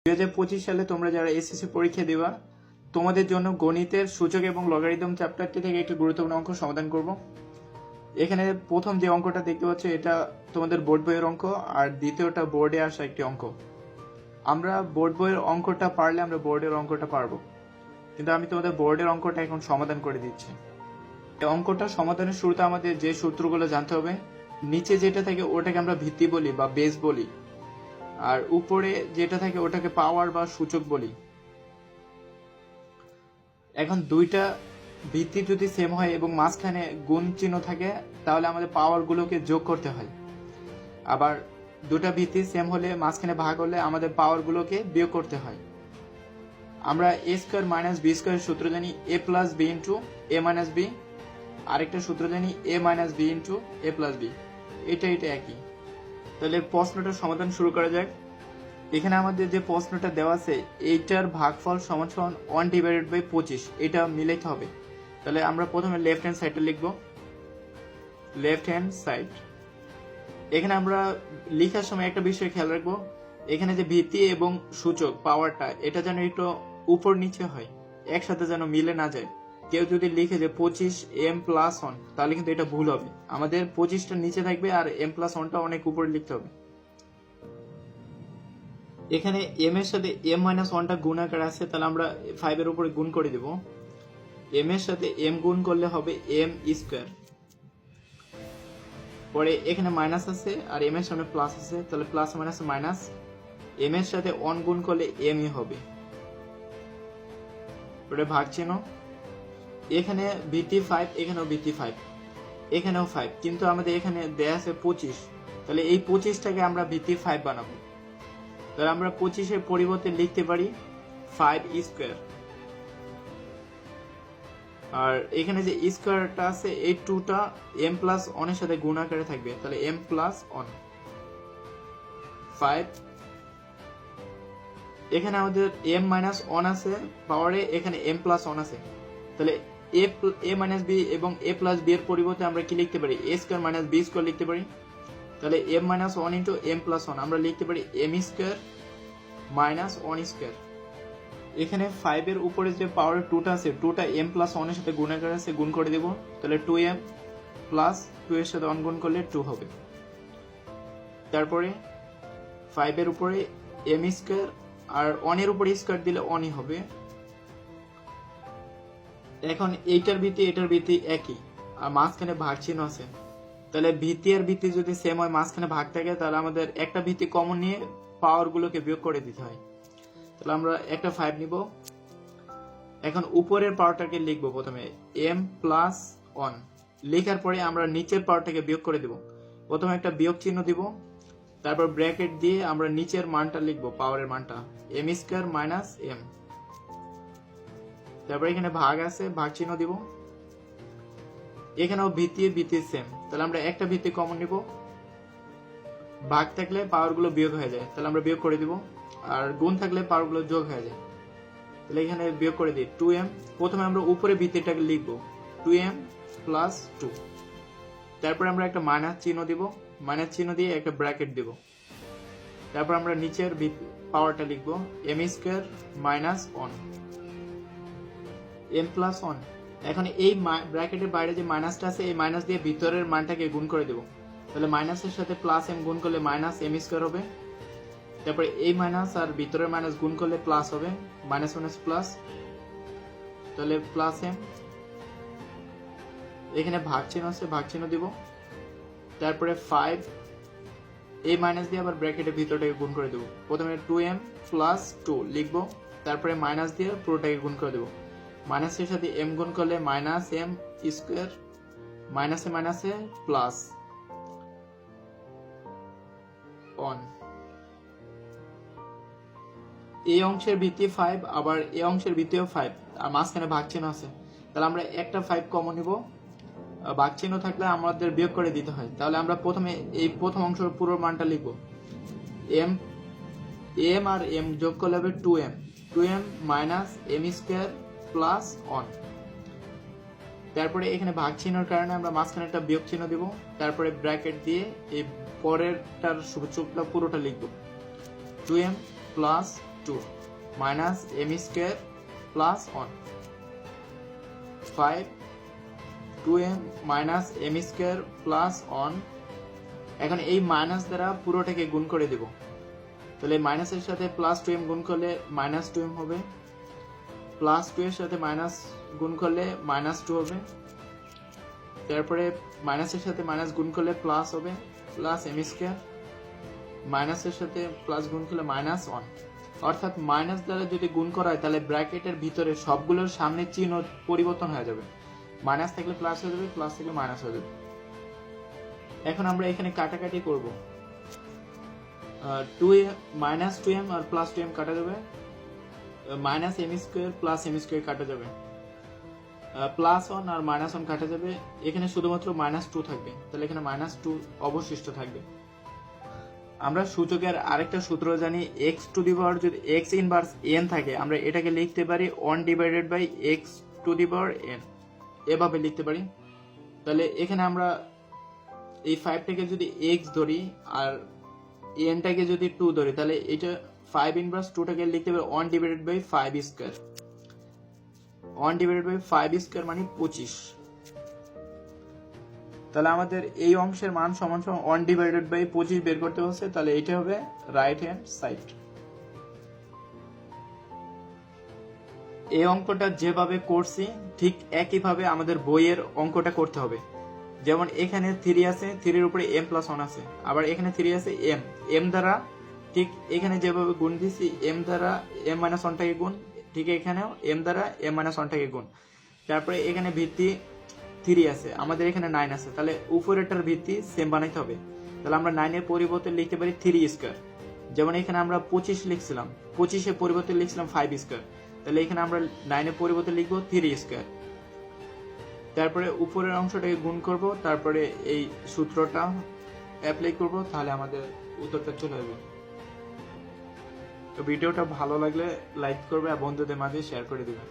2025 সালে তোমরা যারা এসএসসি পরীক্ষা দিবা তোমাদের জন্য গণিতের সূচক এবং লগারিদম চ্যাপ্টারটি থেকে একটি গুরুত্বপূর্ণ অঙ্ক সমাধান করব। এখানে প্রথম যে অঙ্কটা দেখতে পাচ্ছ এটা তোমাদের বোর্ড বইয়ের অঙ্ক, আর দ্বিতীয়টা বোর্ডে আসা একটি অঙ্ক। আমরা বোর্ড বইয়ের অঙ্কটা পারলে আমরা বোর্ডের অঙ্কটা পারবো, কিন্তু আমি তোমাদের বোর্ডের অঙ্কটা এখন সমাধান করে দিচ্ছি। এই অঙ্কটা সমাধানের শুরুতে আমাদের যে সূত্রগুলো জানতে হবে, নিচে যেটা থাকে ওটাকে আমরা ভিত্তি বলি বা বেস বলি, আর উপরে যেটা থাকে ওটাকে পাওয়ার বা সূচক বলি। এখন দুইটা ভিত্তি যদি সেম হয় এবং মাঝখানে গুণ চিহ্ন থাকে তাহলে আমাদের পাওয়ার গুলোকে যোগ করতে হয়, আবার দুটা ভিত্তি সেম হলে মাঝখানে ভাগ হলে আমাদের পাওয়ার গুলোকে বিয়োগ করতে হয়। আমরা এ স্কোয়ার মাইনাস বি স্কোয়ার সূত্র জানি এ প্লাস বি ইন্টু এ মাইনাস বি, আরেকটা সূত্র জানি এ মাইনাস বি ইন্টু এ প্লাস বি। এটা একই। তাহলে প্রশ্নটা সমাধান শুরু করা যাক। এখানে আমাদের যে প্রশ্নটা দেওয়া আছে এইটার ভাগফল সমান সমান 1/25, এটা মিলাইতে হবে। তাহলে আমরা প্রথমে লেফট হ্যান্ড সাইডটা লিখব, লেফট হ্যান্ড সাইড। এখানে আমরা লেখার সময় একটা বিষয় খেয়াল রাখবো, এখানে যে ভিত্তি এবং সূচক পাওয়ারটা এটা যেন একটু উপর নিচে হয়, একসাথে যেন মিলে না যায়। কেউ যদি লিখে যে 25m+1 তাহলে কিন্তু এটা ভুল হবে। আমাদের 25টা নিচে থাকবে আর m+1টা অনেক উপরে লিখতে হবে। এখানে m এর সাথে m-1টা গুণ আকারে আছে, তাহলে আমরা 5 এর উপরে গুণ করে দেব। m এর সাথে m গুণ করলে হবে m স্কয়ার। পরে এখানে মাইনাস আছে আর m এর সামনে প্লাস আছে, তাহলে প্লাস মাইনাস মাইনাস, m এর সাথে 1 গুণ করলে m ই হবে। পরে ভাগ চিহ্ন, এখানে ভিত্তি 5, এখানেও ভিত্তি 5, এখানেও 5, কিন্তু আমাদের এখানে দেয়া আছে 25, তাহলে এই 25টাকে আমরা ভিত্তি 5 বানাবো। তাহলে আমরা 25-এর পরিবর্তে লিখতে পারি 5 স্কয়ার। আর এখানে যে স্কয়ারটা আছে এই 2টা m+1 এর সাথে গুণ আকারে থাকবে, তাহলে m+1 5। এখানে আমাদের m-1 আছে পাওয়ারে, এখানে m+1 আছে, তাহলে a-b এবং a+b এর পরিবর্তে আমরা কি লিখতে পারি, a square minus b square লিখতে পারি। তাহলে m-1 ইন্টু m+1 আমরা লিখতে পারি m স্কয়ার মাইনাস 1 স্কয়ার। এখানে 5 এর উপরে যে পাওয়ার 2টা আছে, 2টা m+1 এর সাথে গুণ আকারে আছে, গুণ করে দেব। তাহলে 2m প্লাস 2 এর সাথে 1 গুণ করলে 2 হবে। তারপরে 5 এর উপরে m স্কয়ার আর 1 এর উপরে স্কয়ার দিলে 1 ই হবে। এখন এইটার ভিত্তি এটার ভিত্তি একই, আর মাঝখানে ভাগ চিহ্ন আছে, তাহলে ভিত্তি আর ভিত্তি যদি সেম হয় মাঝখানে ভাগ থাকে তাহলে আমাদের একটা ভিত্তি কমন নিয়ে পাওয়ার গুলোকে বিয়োগ করে দিতে হয়। তাহলে আমরা একটা 5 নিব। এখন উপরের পাওয়ারটাকে লিখবো প্রথমে m+1, লেখার পরে আমরা নিচের পাওয়ারটাকে বিয়োগ করে দেব। প্রথমে একটা বিয়োগ চিহ্ন দিব, তারপর ব্র্যাকেট দিয়ে আমরা নিচের মানটা লিখবো, পাওয়ারের মানটা m স্কয়ার মাইনাস m। তারপর এখানে ভাগ আছে, ভাগ চিহ্ন দিব। এখানেও ভিত্তি সেম, তাহলে আমরা একটা ভিত্তি কমন নিব। ভাগ থাকলে পাওয়ার গুলো বিয়োগ হয়ে যায়, তাহলে আমরা বিয়োগ করে দিব, আর গুণ থাকলে পাওয়ার গুলো যোগ হয়ে যায়। তাহলে এখানে বিয়োগ করে দিই 2m। প্রথমে আমরা উপরে ভিত্তিটাকে লিখবো 2m+2, তারপর আমরা একটা মাইনাস চিহ্ন দিব, মাইনাস চিহ্ন দিয়ে একটা ব্র্যাকেট দিব। তারপর আমরা নিচের পাওয়ারটা লিখবো m স্কয়ার মাইনাস 1 m+1। এখন এই ব্র্যাকেটের বাইরে যে মাইনাসটা আছে এই মাইনাস দিয়ে ভিতরের মানটাকে গুণ করে দেব, তাহলে মাইনাসের সাথে প্লাস m গুণ করলে মাইনাস m স্কয়ার হবে। তারপরে এই মাইনাস আর ভিতরের মাইনাস গুণ করলে প্লাস হবে, মাইনাস মাইনাস প্লাস, তাহলে প্লাস m। এখানে ভাগ চিহ্ন আছে, ভাগ চিহ্ন দিব। তারপরে 5 এই মাইনাস দিয়ে আবার ব্র্যাকেটের ভিতরটাকে গুণ করে দেব। প্রথমে 2m+2 লিখবো, তারপরে মাইনাস দিয়ে পুরোটাকে গুণ করে দেব। মাইনাসের সাথে m গুণ করলে মাইনাস m স্কয়ার, মাইনাসে মাইনাসে প্লাস 1। এই অংশের ভিত্তি 5, আবার এই অংশের ভিত্তিও 5, আর মাঝখানে ভাগ চিহ্ন আছে, তাহলে আমরা একটা 5 কমন নিব। ভাগ চিহ্ন থাকলে আমাদের বিয়োগ করে দিতে হয়, তাহলে আমরা প্রথমে এই প্রথম অংশের পুরো মানটা লিখব, m আর m যোগ করলে হবে 2m minus m square plus 1। তারপরে এখানে ভাগ চিহ্নের কারণে আমরা মাঝখানে একটা বিয়োগ চিহ্ন দিব, তারপরে ব্র্যাকেট দিয়ে এই পরেরটার সূচকটা পুরোটা লিখব 2m plus 2 minus m square plus 1 5 2m minus m square plus 1। এখন এই মাইনাস দ্বারা পুরোটাকে গুণ করে দেব, তাহলে মাইনাসের সাথে প্লাস 2m গুণ করলে মাইনাস 2m হবে, প্লাস 2 এর সাথে মাইনাস গুণ করলে মাইনাস 2 হবে, তারপরে মাইনাসের সাথে মাইনাস গুণ করলে প্লাস হবে প্লাস m স্কয়ার, মাইনাসের সাথে প্লাস গুণ করলে মাইনাস 1। অর্থাৎ মাইনাস দ্বারা যদি গুণ করা হয় তাহলে ব্র্যাকেটের ভিতরে সবগুলোর সামনে চিহ্ন পরিবর্তন হয়ে যাবে, মাইনাস থাকলে প্লাস হয়ে যাবে, প্লাস থাকলে মাইনাস হয়ে যাবে। এখন আমরা এখানে কাটাকাটি করব, 2m মাইনাস 2m আর প্লাস 2m কাটা যাবে, minus m square plus m square কাটা যাবে, প্লাস 1 আর মাইনাস 1 কাটা যাবে, এখানে শুধুমাত্র মাইনাস 2 থাকবে, তাহলে এখানে মাইনাস 2 অবশিষ্ট থাকবে। আমরা সূচকের আরেকটা সূত্র জানি, x টু দি পাওয়ার যদি x ইনভার্স n থাকে আমরা এটাকে লিখতে পারি 1 divided by x to the power n, এভাবে লিখতে পারি। তাহলে এখানে আমরা এই 5টাকে যদি x ধরি আর nটাকে যদি 2 ধরি তাহলে এটা 5 ইনভার্স 2টাকে লিখতে পারি 1 divided by 5 square, 1 divided by 5 square মানে 25। তাহলে আমাদের এই অংশের মান সমান সমান 1 ডিভাইডেড বাই 25 বের করতে হচ্ছে, তাহলে এটা হবে রাইট হ্যান্ড সাইড। এই অঙ্কটা যেভাবে করছি ঠিক একইভাবে আমাদের বইয়ের অঙ্কটা করতে হবে। যেমন এখানে 3 আছে, 3 এর উপরে m প্লাস 1 আছে, আবার এখানে 3 আছে m দ্বারা ঠিক এখানে যেভাবে গুণ দিছি m দ্বারা m মাইনাস 1টাকে গুণ, ঠিক এখানেও m দ্বারা m মাইনাস 1টাকে গুণ। তারপরে এখানে ভিত্তি 3 আছে, আমাদের এখানে 9 আছে, তাহলে উপরেরটার ভিত্তি সেম বানাইতে হবে। তাহলে আমরা 9 এর পরিবর্তে লিখতে পারি 3 স্কয়ার। যেমন এখানে আমরা 25 লিখছিলাম, 25 এর পরিবর্তে লিখছিলাম 5 স্কয়ার, তাহলে এখানে আমরা 9 এর পরিবর্তে লিখবো 3 স্কয়ার। তারপরে উপরের অংশটাকে গুণ করব, তারপরে এই সূত্রটা অ্যাপ্লাই করব, তাহলে আমাদের উত্তরটা চলে আসবে। তো ভিডিওটা ভালো লাগলে লাইক করবে আর বন্ধুদের মাঝে শেয়ার করে দিবে।